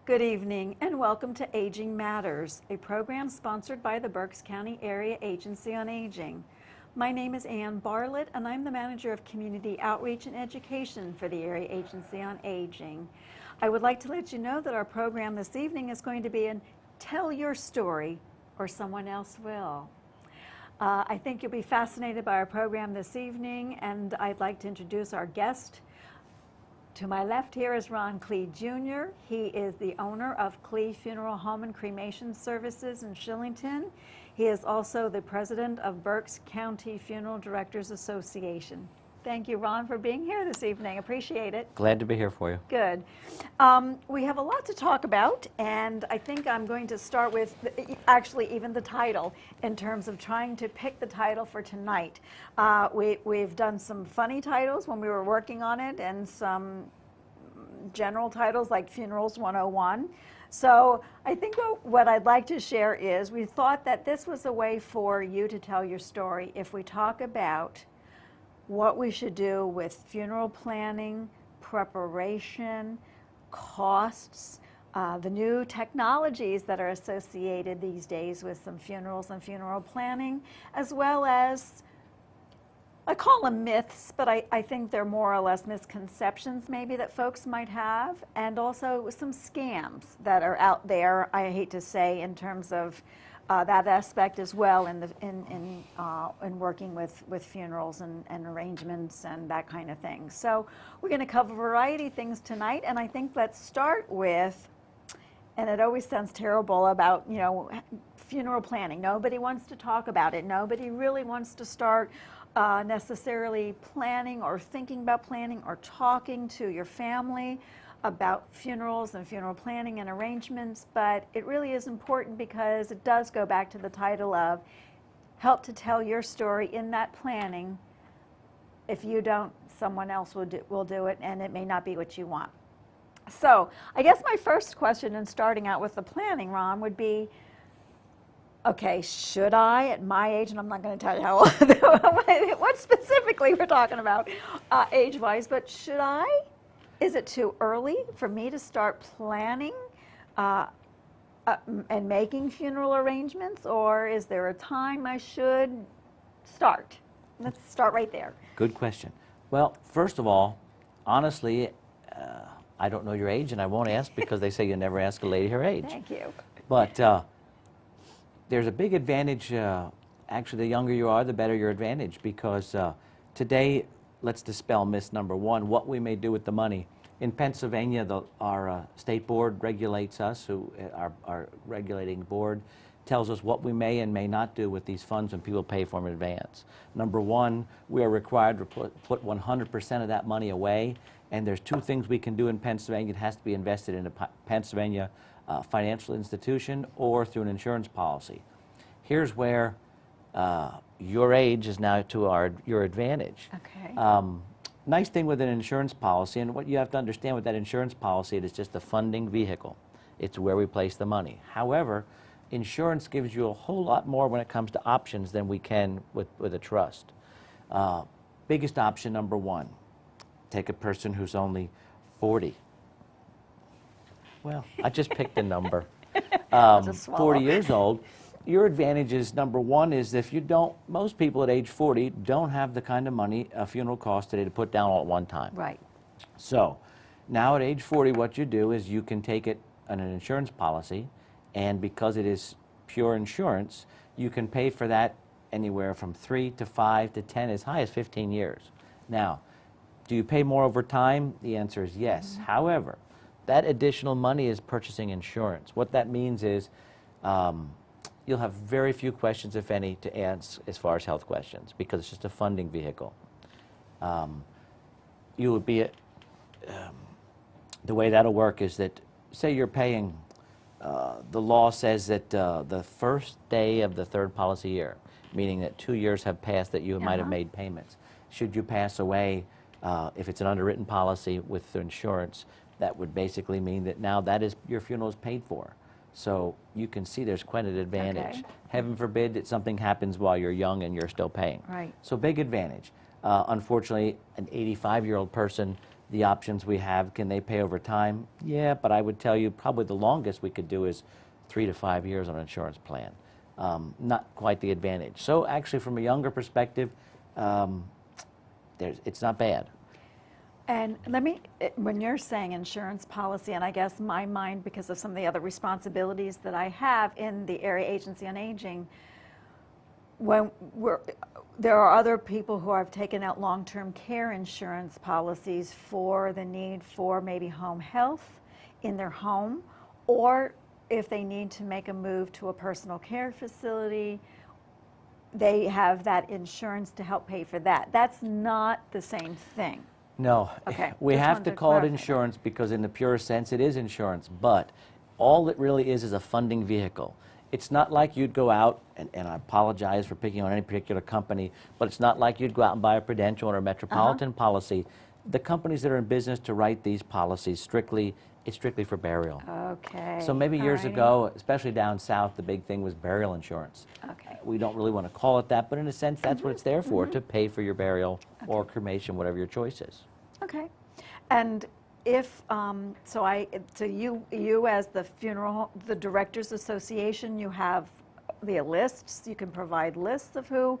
Good evening and welcome to Aging Matters, a program sponsored by the Berks County Area Agency on Aging. My name is Ann Barlet and I'm the Manager of Community Outreach and Education for the Area Agency on Aging. I would like to let you know that our program this evening is going to be an Tell Your Story or Someone Else Will. I think you'll be fascinated by our program this evening, and I'd like to introduce our guest. To my left here is Ron Klee Jr. He is the owner of Klee Funeral Home and Cremation Services in Shillington. He is also the president of Berks County Funeral Directors Association. Thank you, Ron, for being here this evening. Appreciate it. Glad to be here for you. Good. We have a lot to talk about, and I think I'm going to start with actually even the title in terms of trying to pick the title for tonight. We've done some funny titles when we were working on it and some general titles like Funerals 101. So I think what I'd like to share is we thought that this was a way for you to tell your story if we talk about what we should do with funeral planning, preparation, costs, the new technologies that are associated these days with some funerals and funeral planning, as well as, I call them myths, but I think they're more or less misconceptions maybe that folks might have, and also some scams that are out there, I hate to say, in terms of that aspect as well in working with funerals and arrangements and that kind of thing. So we're going to cover a variety of things tonight, and I think let's start with, and it always sounds terrible about, you know, funeral planning. Nobody wants to talk about it. Nobody really wants to start necessarily planning or thinking about planning or talking to your family about funerals and funeral planning and arrangements, but it really is important because it does go back to the title of help to tell your story in that planning. If you don't, someone else will do it, and it may not be what you want. So I guess my first question in starting out with the planning, Ron, would be, okay, should I, at my age, and I'm not going to tell you how old, what specifically we're talking about age-wise, but should I? Is it too early for me to start planning and making funeral arrangements, or is there a time I should start? Let's start right there. Good question. Well, first of all, honestly, I don't know your age, and I won't ask because they say you never ask a lady her age. Thank you. But there's a big advantage. Actually, the younger you are, the better your advantage, because today, let's dispel myth number one, what we may do with the money. In Pennsylvania, our state board regulates us, our regulating board tells us what we may and may not do with these funds when people pay for them in advance. Number one, we are required to put 100% of that money away, and there's two things we can do in Pennsylvania. It has to be invested in a Pennsylvania financial institution or through an insurance policy. Here's where your age is now to your advantage. Okay. Nice thing with an insurance policy, and what you have to understand with that insurance policy, it is just a funding vehicle. It's where we place the money. However, insurance gives you a whole lot more when it comes to options than we can with a trust. Biggest option, number one, take a person who's only 40. Well, I just picked a number. 40 years old. Your advantage is, number one, is if you don't, most people at age 40 don't have the kind of money a funeral costs today to put down all at one time. Right. So now at age 40, what you do is you can take it on an insurance policy, and because it is pure insurance, you can pay for that anywhere from 3 to 5 to 10, as high as 15 years. Now, do you pay more over time? The answer is yes. Mm-hmm. However, that additional money is purchasing insurance. What that means is you'll have very few questions, if any, to answer as far as health questions, because it's just a funding vehicle. You would be, the way that'll work is that, say you're paying, the law says that the first day of the third policy year, meaning that 2 years have passed that you might have made payments. Should you pass away, if it's an underwritten policy with the insurance, that would basically mean that now your funeral is paid for. So you can see there's quite an advantage. Okay. Heaven forbid that something happens while you're young and you're still paying. Right. So big advantage. Unfortunately, an 85-year-old person the options we have. Can they pay over time? Yeah, but I would tell you probably the longest we could do is 3 to 5 years on an insurance plan. Not quite the advantage. So actually, from a younger perspective, it's not bad. And when you're saying insurance policy, and I guess my mind, because of some of the other responsibilities that I have in the Area Agency on Aging, there are other people who have taken out long-term care insurance policies for the need for maybe home health in their home, or if they need to make a move to a personal care facility, they have that insurance to help pay for that. That's not the same thing. No, Okay. we Just have wanted to to call it clarify insurance because in the purest sense it is insurance, but all it really is a funding vehicle. It's not like you'd go out, and I apologize for picking on any particular company, but it's not like you'd go out and buy a Prudential or a Metropolitan policy. The companies that are in business to write these policies it's strictly for burial. Okay. So maybe years Alrighty. ago, especially down south, the big thing was burial insurance. Okay. We don't really want to call it that, but in a sense, that's what it's there for, to pay for your burial or cremation, whatever your choice is. Okay. And if, so you as the Directors Association, you have the lists, you can provide lists of who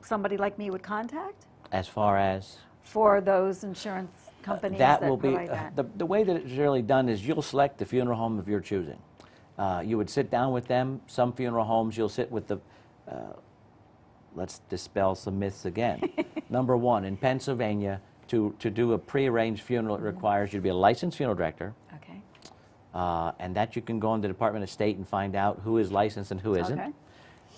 somebody like me would contact As far as? for those insurance companies that will be, provide that? the way that it's really done is you'll select the funeral home of your choosing. You would sit down with them. Some funeral homes, you'll sit with the, let's dispel some myths again. Number one, in Pennsylvania, to do a prearranged funeral, it requires you to be a licensed funeral director. Okay. And that you can go in the Department of State and find out who is licensed and who isn't. Okay.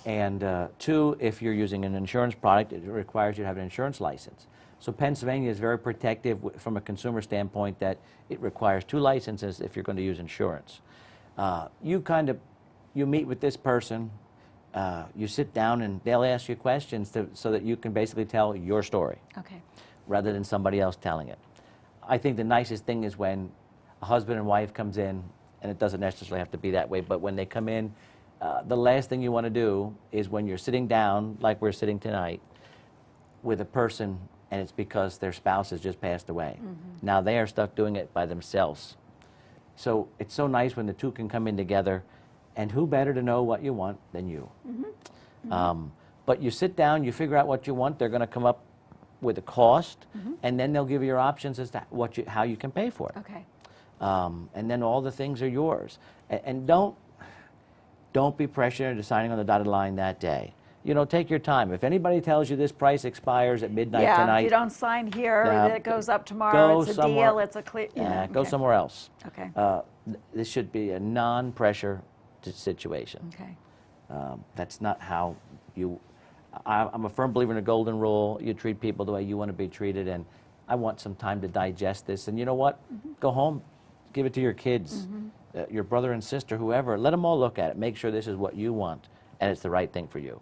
And two, if you're using an insurance product, it requires you to have an insurance license. So Pennsylvania is very protective from a consumer standpoint that it requires 2 licenses if you're going to use insurance. You meet with this person, you sit down and they'll ask you questions so that you can basically tell your story. Okay. Rather than somebody else telling it. I think the nicest thing is when a husband and wife comes in, and it doesn't necessarily have to be that way, but when they come in, the last thing you want to do is when you're sitting down, like we're sitting tonight, with a person, and it's because their spouse has just passed away. Now they are stuck doing it by themselves. So it's so nice when the two can come in together, and who better to know what you want than you? But you sit down, you figure out what you want, they're going to come up with a cost, and then they'll give you your options as to how you can pay for it. Okay. And then all the things are yours. And don't be pressured into signing on the dotted line that day. You know, take your time. If anybody tells you this price expires at midnight tonight, if you don't sign here, it goes up tomorrow, go it's a somewhere- deal, it's a clear, go okay. somewhere else. Okay. This should be a non-pressure situation. Okay. That's not how you... I'm a firm believer in a golden rule. You treat people the way you want to be treated, and I want some time to digest this. And you know what? Go home, give it to your kids, your brother and sister, whoever. Let them all look at it. Make sure this is what you want, and it's the right thing for you.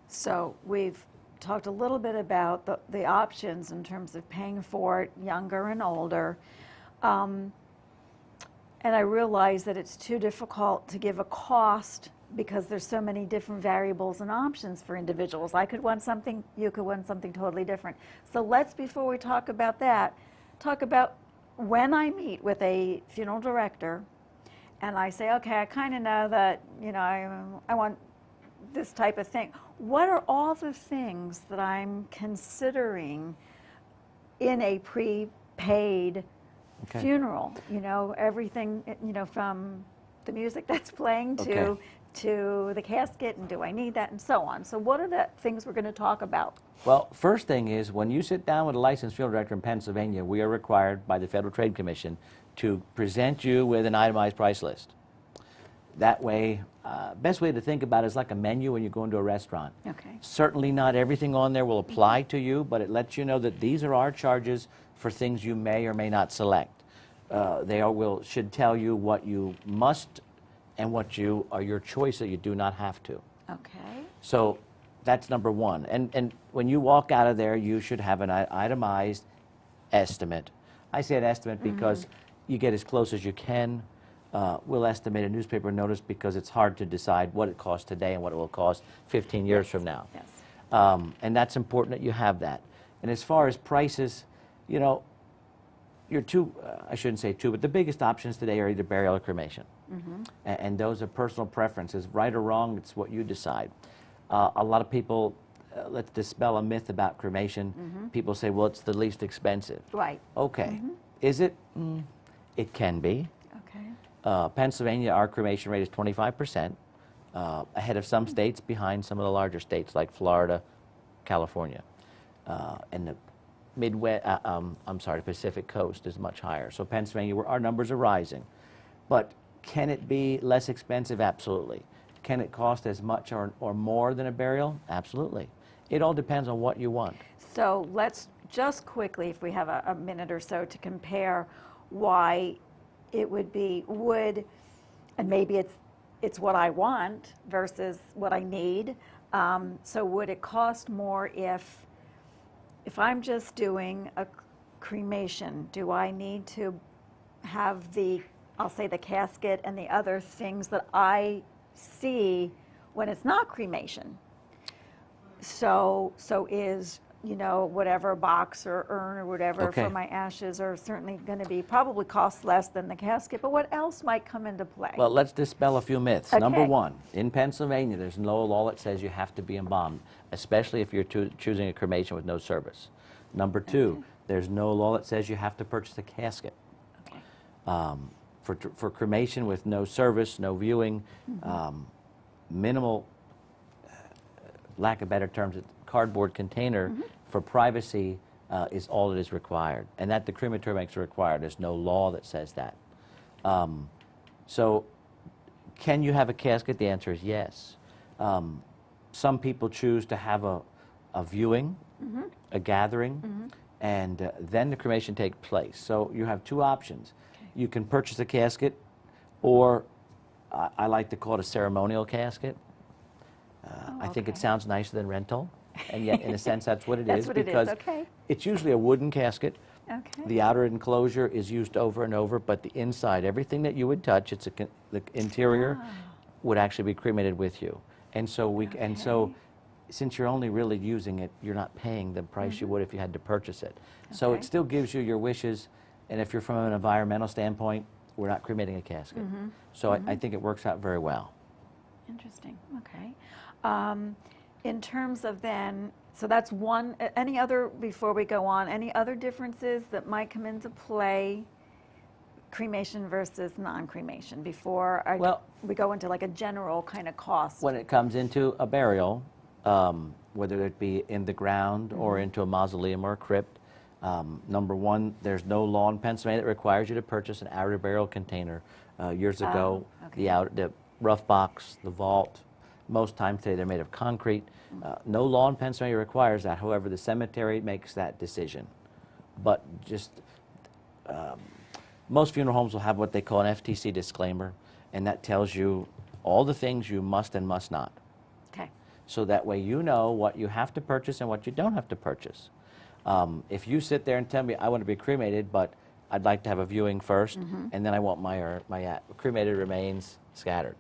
So we've talked a little bit about the options in terms of paying for it, younger and older. And I realize that it's too difficult to give a cost because there's so many different variables and options for individuals. I could want something, you could want something totally different. So let's, before we talk about that, talk about when I meet with a funeral director and I say, okay, I kind of know that, you know, I want this type of thing. What are all the things that I'm considering in a prepaid funeral? You know, everything, you know, from the music that's playing to the casket, and do I need that, and so on. So what are the things we're going to talk about? Well, first thing is, when you sit down with a licensed funeral director in Pennsylvania, we are required by the Federal Trade Commission to present you with an itemized price list. That way, best way to think about it is like a menu when you go into a restaurant. Okay. Certainly not everything on there will apply to you, but it lets you know that these are our charges for things you may or may not select. Should tell you what you must and what are your choice that you do not have to. Okay. So that's number one. And when you walk out of there, you should have an itemized estimate. I say an estimate because you get as close as you can. We'll estimate a newspaper notice because it's hard to decide what it costs today and what it will cost 15 years from now. Yes. And that's important that you have that. And as far as prices, you know, your two, I shouldn't say two, but the biggest options today are either burial or cremation. And those are personal preferences. Right or wrong, it's what you decide. A lot of people, let's dispel a myth about cremation. People say, well, it's the least expensive. Right. Okay. Is it? It can be. Okay. Pennsylvania, our cremation rate is 25%, ahead of some states, behind some of the larger states like Florida, California. And the Midwest, I'm sorry, the Pacific Coast is much higher. So Pennsylvania, our numbers are rising. But can it be less expensive? Absolutely. Can it cost as much or more than a burial? Absolutely. It all depends on what you want. So let's just quickly, if we have a minute or so, to compare why it would be and maybe it's what I want versus what I need. So would it cost more if I'm just doing a cremation? Do I need to have I'll say the casket and the other things that I see when it's not cremation? So is, whatever box or urn or whatever for my ashes are certainly going to be probably cost less than the casket, but what else might come into play? Well, let's dispel a few myths. Okay. Number one, in Pennsylvania, there's no law that says you have to be embalmed, especially if you're choosing a cremation with no service. Number two, there's no law that says you have to purchase a casket. For cremation with no service, no viewing, minimal, lack of better terms, cardboard container for privacy is all that is required. And that the crematory makes it required. There's no law that says that. So can you have a casket? The answer is yes. Some people choose to have a viewing, a gathering, and then the cremation takes place. So you have two options. You can purchase a casket, or I like to call it a ceremonial casket. I think it sounds nicer than rental, and yet in a sense that's what it is, because it's usually a wooden casket. The outer enclosure is used over and over, but the inside, everything that you would touch, the interior would actually be cremated with you. And so since you're only really using it, you're not paying the price you would if you had to purchase it. So it still gives you your wishes. And if you're from an environmental standpoint, we're not cremating a casket. So I think it works out very well. Interesting. Okay. In terms of then, so that's one, any other, before we go on, any other differences that might come into play, cremation versus non-cremation, before we go into like a general kind of cost? When it comes into a burial, whether it be in the ground or into a mausoleum or a crypt, number one, there's no law in Pennsylvania that requires you to purchase an outer burial container. Years ago, the rough box, the vault, most times today they're made of concrete. No law in Pennsylvania requires that. However, the cemetery makes that decision. But just most funeral homes will have what they call an FTC disclaimer, and that tells you all the things you must and must not. Okay. So that way you know what you have to purchase and what you don't have to purchase. If you sit there and tell me I want to be cremated, but I'd like to have a viewing first, and then I want my cremated remains scattered.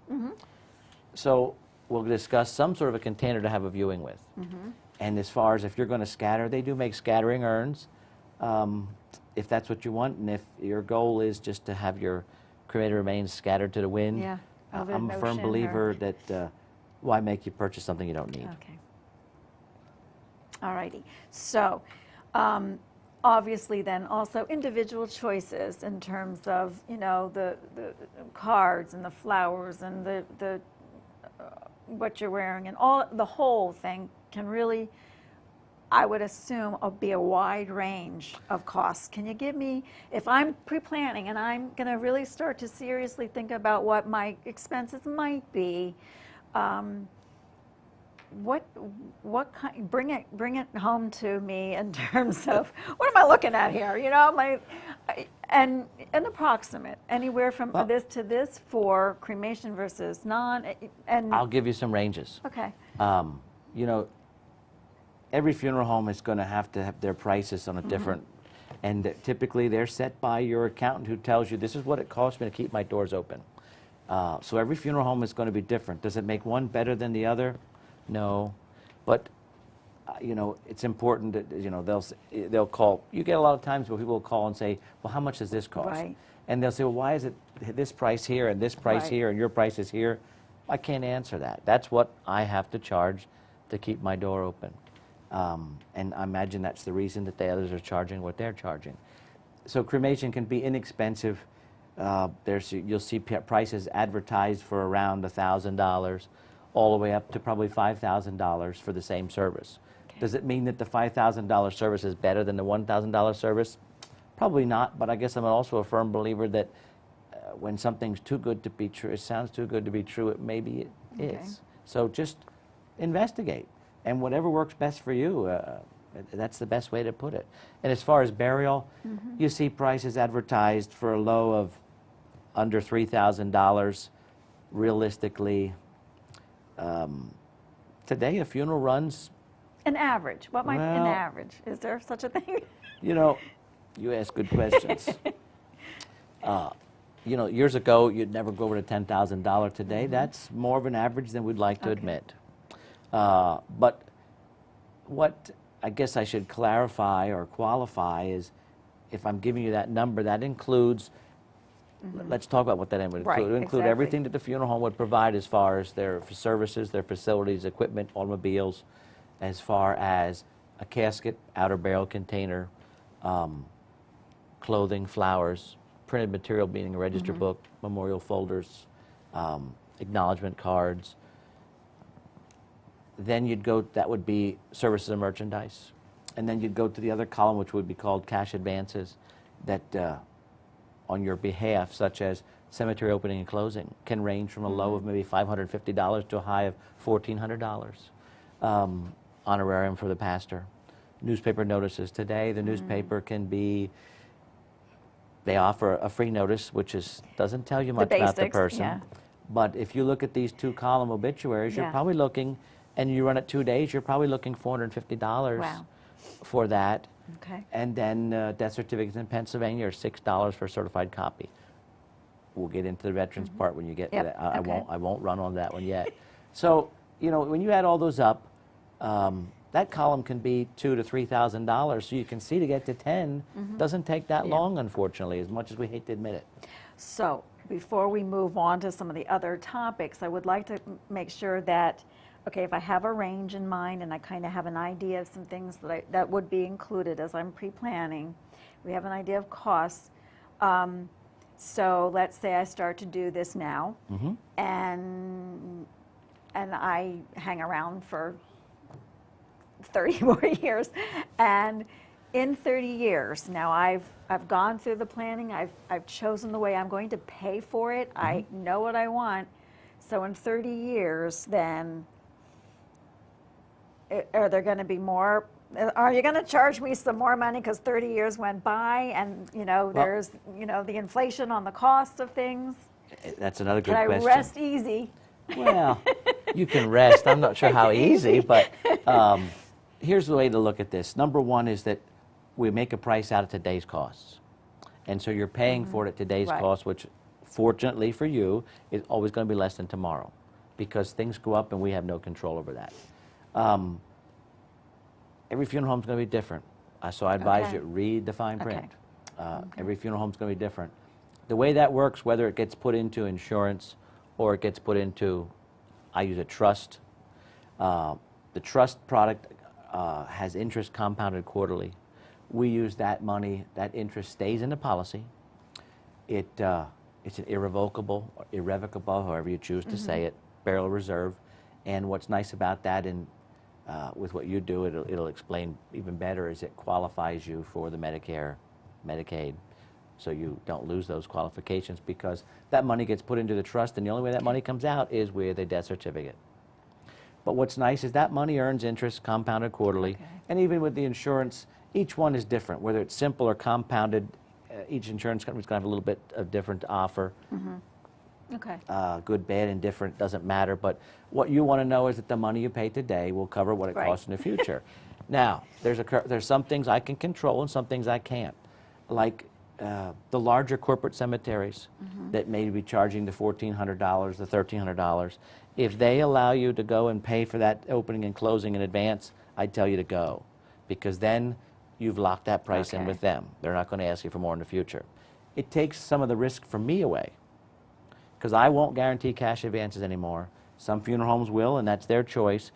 So we'll discuss some sort of a container to have a viewing with. And as far as if you're going to scatter, they do make scattering urns, if that's what you want. And if your goal is just to have your cremated remains scattered to the wind, I'm a firm believer that why make you purchase something you don't need? Okay. All righty. So obviously then also individual choices in terms of, the cards and the flowers and the what you're wearing, and the whole thing can really, I would assume, be a wide range of costs. Can you give me, if I'm pre-planning and I'm going to really start to seriously think about what my expenses might be, what kind, bring it home to me in terms of what am I looking at here? And an approximate, anywhere from this to this for cremation versus non. And I'll give you some ranges. Okay. Every funeral home is going to have their prices on a different, and typically they're set by your accountant who tells you this is what it costs me to keep my doors open. So every funeral home is going to be different. Does it make one better than the other? No, but you know, it's important that, you know, they'll call. You get a lot of times where people will call and say, well, how much does this cost? Right. And they'll say, well, why is it this price here and this price Right. here and your price is here? I can't answer that. That's what I have to charge to keep my door open. And I imagine that's the reason that the others are charging what they're charging. So cremation can be inexpensive. You'll see prices advertised for around $1,000 all the way up to probably $5,000 for the same service. Okay. Does it mean that the $5,000 service is better than the $1,000 service? Probably not, but I guess I'm also a firm believer that when something's too good to be true, it sounds too good to be true, maybe it is. So just investigate, and whatever works best for you, that's the best way to put it. And as far as burial, you see prices advertised for a low of under $3,000. Realistically, today a funeral runs. An average. What might an Well, average? Is there such a thing? You know, you ask good questions. You know, years ago, you'd never go over to $10,000. Today, that's more of an average than we'd like to admit. But what I guess I should clarify or qualify is, if I'm giving you that number, that includes, let's talk about what that would include. Right, It would include exactly. everything that the funeral home would provide as far as their services, their facilities, equipment, automobiles, as far as a casket, outer barrel container, clothing, flowers, printed material, meaning a register book, memorial folders, acknowledgement cards. Then you'd go, that would be services and merchandise. And then you'd go to the other column, which would be called cash advances, that on your behalf, such as cemetery opening and closing, can range from a low of maybe $550 to a high of $1,400. Honorarium for the pastor. Newspaper notices. Today, the newspaper can be, they offer a free notice, which doesn't tell you much about the basics, person. yeah. But if you look at these two column obituaries, you're Yeah. probably looking, and you run it 2 days, you're probably looking $450 Wow. for that. Okay. And then death certificates in Pennsylvania are $6 for a certified copy. We'll get into the veterans part when you get to Yep, that. I okay. won't run on that one yet. So, you know, when you add all those up, that column can be $2,000 to $3,000. So you can see, to get to 10 doesn't take that long, unfortunately, as much as we hate to admit it. So before we move on to some of the other topics, I would like to make sure that, okay, if I have a range in mind and I kind of have an idea of some things that would be included as I'm pre-planning, we have an idea of costs. So let's say I start to do this now, and I hang around for 30 more years, and in 30 years, now I've gone through the planning, I've chosen the way I'm going to pay for it, I know what I want. So in 30 years, then, are there going to be more? Are you going to charge me some more money because 30 years went by, and you know, there's, you know, the inflation on the cost of things? That's another good Can I question. rest easy? Well, you can rest. I'm not sure how easy, but here's the way to look at this. Number one is that we make a price out of today's costs. And so you're paying for it at today's Right. cost, which fortunately for you is always going to be less than tomorrow, because things go up and we have no control over that. Every funeral home is going to be different. So I advise Okay. you, read the fine Okay. print. Every funeral home is going to be different. The way that works, whether it gets put into insurance or it gets put into, I use a trust. The trust product has interest compounded quarterly. We use that money, that interest stays in the policy. It's an irrevocable, or irrevocable, however you choose to say it, burial reserve. And what's nice about that, and with what you do, it'll explain even better, is it qualifies you for the Medicare, Medicaid. So you don't lose those qualifications, because that money gets put into the trust, and the only way that money comes out is with a death certificate. But what's nice is that money earns interest compounded quarterly, Okay. and even with the insurance, each one is different, whether it's simple or compounded. Each insurance company's going to have a little bit of different offer. Okay. Good, bad, indifferent, doesn't matter. But what you want to know is that the money you pay today will cover what it Right. costs in the future. Now, there's some things I can control and some things I can't. Like the larger corporate cemeteries that may be charging the $1,400, the $1,300. If they allow you to go and pay for that opening and closing in advance, I'd tell you to go, because then you've locked that price in Okay. with them. They're not going to ask you for more in the future. It takes some of the risk from me away, because I won't guarantee cash advances anymore. Some funeral homes will, and that's their choice.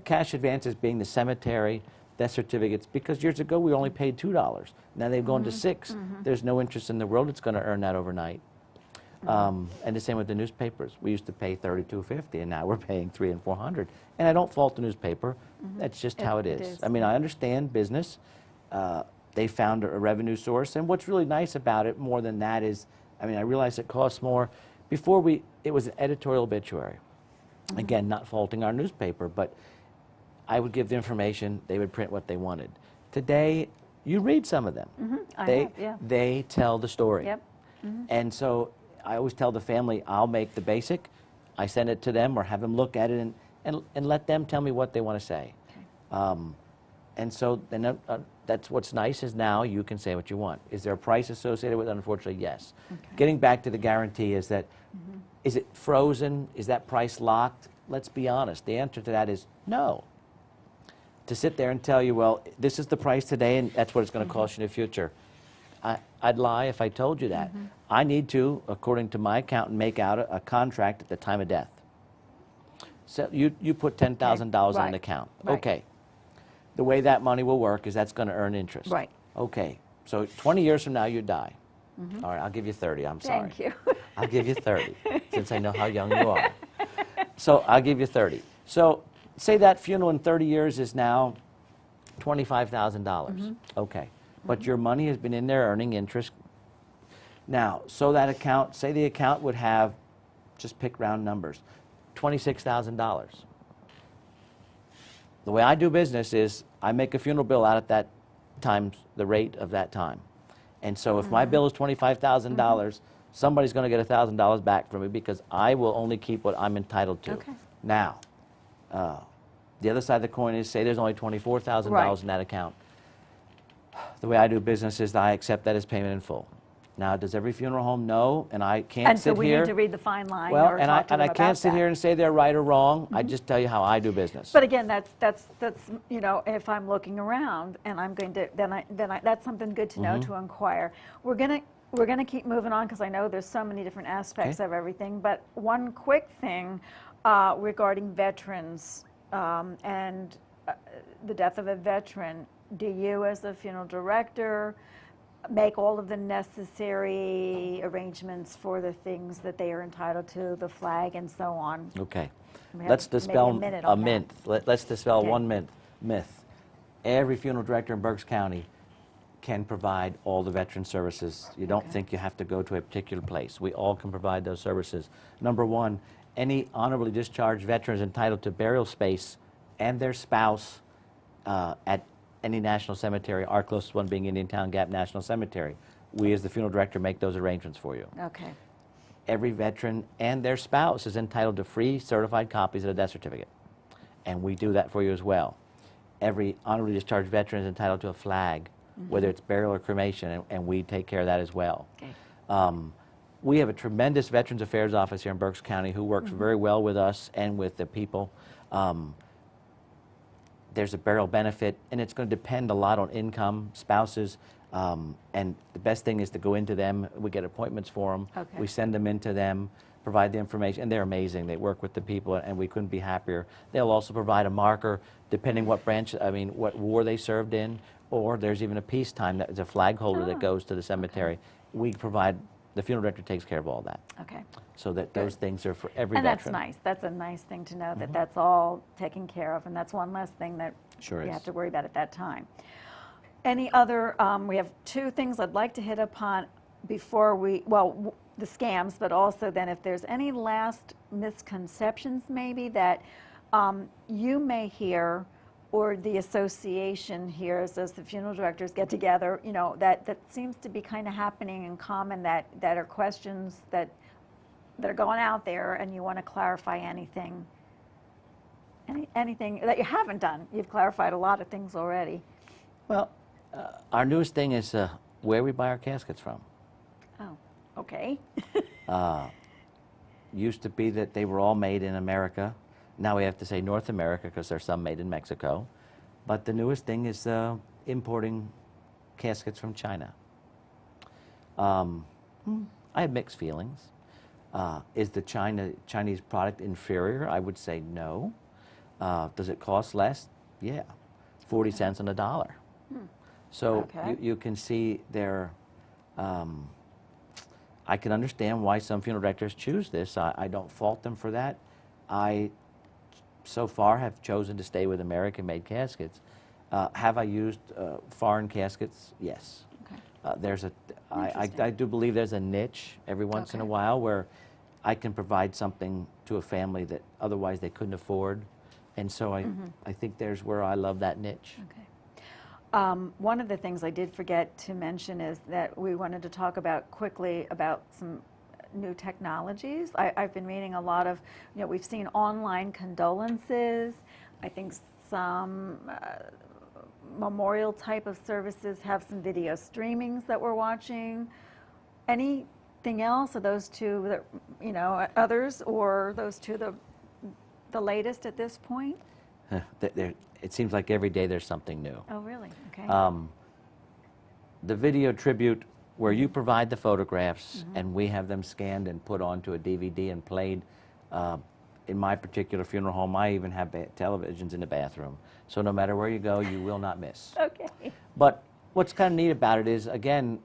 Cash advances being the cemetery, death certificates, because years ago we only paid $2. Now they've gone to $6. There's no interest in the world it's going to earn that overnight. And the same with the newspapers. We used to pay $32.50, and now we're paying $300 and $400. And I don't fault the newspaper. That's just how it is. I mean, I understand business. They found a revenue source, and what's really nice about it more than that is, I mean, I realize it costs more. Before it was an editorial obituary. Again, not faulting our newspaper, but I would give the information, they would print what they wanted. Today, you read some of them. They tell the story. Yep. And so I always tell the family, I'll make the basic, I send it to them or have them look at it and let them tell me what they want to say. Okay. And so then, that's what's nice is now you can say what you want. Is there a price associated with it? Unfortunately, yes. Okay. Getting back to the guarantee is that, is it frozen? Is that price locked? Let's be honest. The answer to that is no. To sit there and tell you, well, this is the price today and that's what it's going to cost you in the future. I'd lie if I told you that. I need to, according to my accountant, make out a contract at the time of death. So you put $10,000 in an account. Right. Okay. The way that money will work is that's going to earn interest. Right. Okay. So 20 years from now, you die. All right, I'll give you 30. I'm sorry. Thank you. I'll give you 30, since I know how young you are. So I'll give you 30. So say that funeral in 30 years is now $25,000. Okay. But your money has been in there earning interest. Now, so that account, say the account would have, just pick round numbers, $26,000. The way I do business is I make a funeral bill out at that times the rate of that time. And so if my bill is $25,000, somebody's going to get $1,000 back from me because I will only keep what I'm entitled to. Okay. Now, the other side of the coin is, say there's only $24,000 in that account. The way I do business is I accept that as payment in full. Now, does every funeral home know? And I can't sit here. And so we need to read the fine line. Well, or and talk to them I can't sit about here and say they're right or wrong. I just tell you how I do business. But again, that's you know, if I'm looking around and I'm going to then that's something good to know to inquire. We're gonna keep moving on because I know there's so many different aspects of everything. But one quick thing regarding veterans and the death of a veteran. Do you, as the funeral director, make all of the necessary arrangements for the things that they are entitled to, the flag and so on? Okay. We have Let's dispel maybe a on that. myth. Let's dispel Okay. one myth. Every funeral director in Berks County can provide all the veteran services. You don't think you have to go to a particular place. We all can provide those services. Number one, any honorably discharged veteran is entitled to burial space and their spouse at any national cemetery, our closest one being Indiantown Gap National Cemetery. We, as the funeral director, make those arrangements for you. Okay. Every veteran and their spouse is entitled to free certified copies of the death certificate, and we do that for you as well. Every honorably discharged veteran is entitled to a flag, whether it's burial or cremation, and we take care of that as well. Okay. We have a tremendous Veterans Affairs office here in Berks County who works very well with us and with the people. There's a burial benefit, and it's going to depend a lot on income, spouses, and the best thing is to go into them. We get appointments for them. Okay. We send them into them, provide the information, and they're amazing. They work with the people, and we couldn't be happier. They'll also provide a marker, depending what branch, what war they served in, or there's even a peacetime that is a flag holder that goes to the cemetery. We provide, the funeral director takes care of all that. Okay. So that those things are for every And that's veteran. nice. That's a nice thing to know that that's all taken care of, and that's one less thing that Sure you is. have to worry about at that time. Any other, we have two things I'd like to hit upon before we, well, the scams, but also then if there's any last misconceptions maybe that you may hear or the association hears as the funeral directors get together, you know, that seems to be kind of happening in common, that are questions that are going out there, and you want to clarify anything that you haven't done. You've clarified a lot of things already. Well, our newest thing is where we buy our caskets from. Oh, okay. Used to be that they were all made in America. Now we have to say North America because there's some made in Mexico. But the newest thing is importing caskets from China. I have mixed feelings. Is the Chinese product inferior? I would say no. Does it cost less? Yeah, 40 cents on the dollar. So you can see there, I can understand why some funeral directors choose this. I don't fault them for that. I, so far, have chosen to stay with American-made caskets. Have I used foreign caskets? Yes. Okay. I do believe there's a niche every once in a while where I can provide something to a family that otherwise they couldn't afford. And so I think there's where I love that niche. Okay. One of the things I did forget to mention is that we wanted to talk about quickly about some new technologies. I've been reading a lot of, we've seen online condolences. I think some memorial type of services have some video streamings that we're watching. Anything else? Are those two, that, others, or those two the latest at this point? It seems like every day there's something new. Oh, really? Okay. The video tribute, where you provide the photographs and we have them scanned and put onto a DVD and played. In my particular funeral home, I even have televisions in the bathroom. So no matter where you go, you will not miss. Okay. But what's kind of neat about it is, again,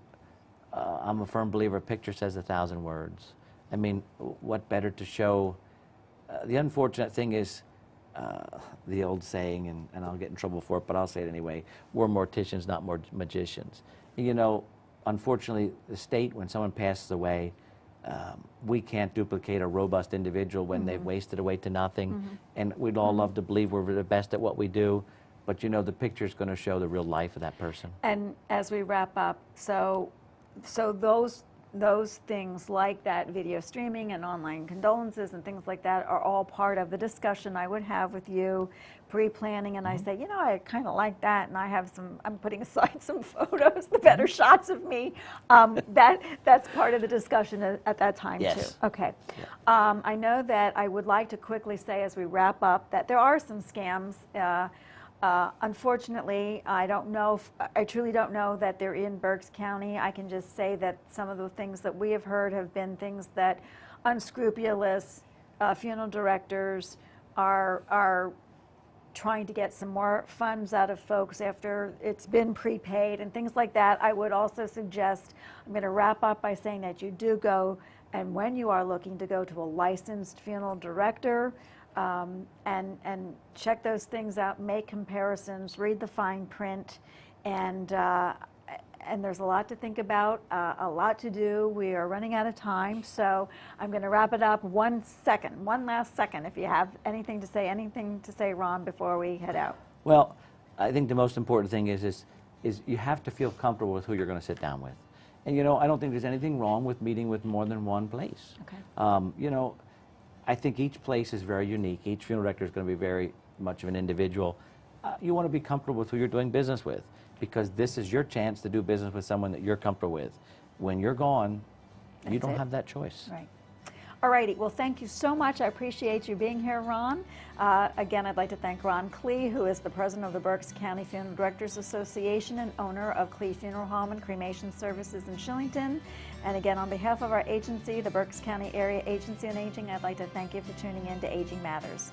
I'm a firm believer, a picture says 1,000 words. I mean, what better to show? The unfortunate thing is, the old saying, and I'll get in trouble for it, but I'll say it anyway, we're morticians, not more magicians. Unfortunately, the state, when someone passes away, we can't duplicate a robust individual when they've wasted away to nothing. And we'd all love to believe we're the best at what we do, but the picture's going to show the real life of that person. And as we wrap up, so those things like that video streaming and online condolences and things like that are all part of the discussion I would have with you pre-planning, and I say, I kind of like that, and I'm putting aside some photos, the better shots of me. That's part of the discussion at that time too. Okay. Yeah. I know that I would like to quickly say as we wrap up that there are some scams. Unfortunately, I truly don't know that they're in Berks County. I can just say that some of the things that we have heard have been things that unscrupulous funeral directors are trying to get some more funds out of folks after it's been prepaid and things like that. I would also suggest, I'm going to wrap up by saying that you do go, and when you are looking to go to a licensed funeral director, and check those things out, make comparisons, read the fine print, and there's a lot to think about, a lot to do. We are running out of time, so I'm going to wrap it up. One last second, if you have anything to say, Ron, before we head out. Well, I think the most important thing is you have to feel comfortable with who you're going to sit down with. And I don't think there's anything wrong with meeting with more than one place. Okay. I think each place is very unique. Each funeral director is going to be very much of an individual. You want to be comfortable with who you're doing business with, because this is your chance to do business with someone that you're comfortable with. When you're gone, you don't have that choice. Right. All righty. Well, thank you so much. I appreciate you being here, Ron. Again, I'd like to thank Ron Klee, who is the president of the Berks County Funeral Directors Association and owner of Klee Funeral Home and Cremation Services in Shillington. And again, on behalf of our agency, the Berks County Area Agency on Aging, I'd like to thank you for tuning in to Aging Matters.